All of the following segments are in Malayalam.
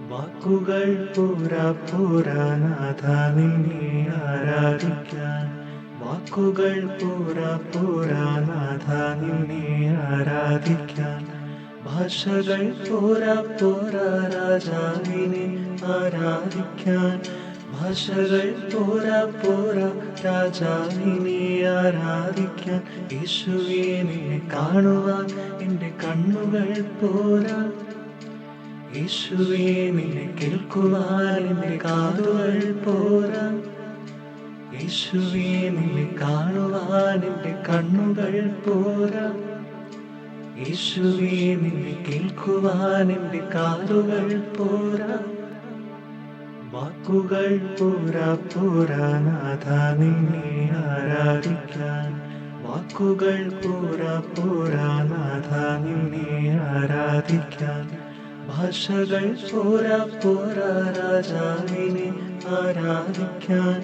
വാക്കുകൾ പോരാ പോരാ നാഥ നിന്നെ ആരാധിക്കാൻ. വാക്കുകൾ പോരാ പോരാ നാഥ നിന്നെ ആരാധിക്കാൻ. ഭാഷകൾ പോരാ പോരാ രാജാവിനെ ആരാധിക്കാൻ. ഭാഷകൾ പോരാ പോരാ രാജാവിനെ ആരാധിക്കാൻ. യേശുവേ നിന്നെ കാണുവാൻ എൻ്റെ കണ്ണുകൾ പോരാ. യേശുവേ നിന്നെ കേൾക്കുവാൻ എൻ്റെ കാതുകൾ പോരാ. യേശുവേ നിന്നെ കാണുവാൻ എൻ്റെ കണ്ണുകൾ പോരാ. യേശുവേ നിന്നെ കേൾക്കുവാൻ എൻ്റെ കാതുകൾ പോരാ. വാക്കുകൾ പോരാ പോരാ നാഥ നിന്നെ ആരാധിക്കാൻ. വാക്കുകൾ പോരാ പോരാ നാഥ നിന്നെ ആരാധിക്കാൻ. ഭാഷകൾ പോരാ പോരാ രാജാവിനെ ആരാധിക്കാൻ.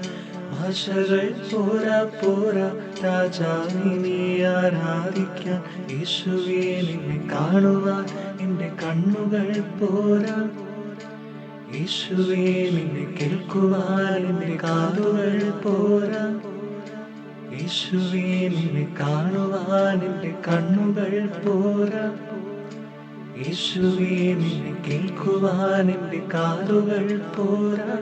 ഭാഷകൾ പോരാ പോരാ രാജാവിനെ ആരാധിക്കാൻ. യേശുവേ നിന്നെ കാണുവാൻ എൻ്റെ കണ്ണുകൾ പോരാ. യേശുവേ നിന്നെ കേൾക്കുവാൻ എൻ്റെ കാതുകൾ പോരാ. യേശുവേ നിന്നെ കാണുവാൻ എൻ്റെ കണ്ണുകൾ പോരാ. യേശുവേ നിന്നെ കേൾക്കുവാൻ എൻ്റെ കാതുകൾ പോരാ.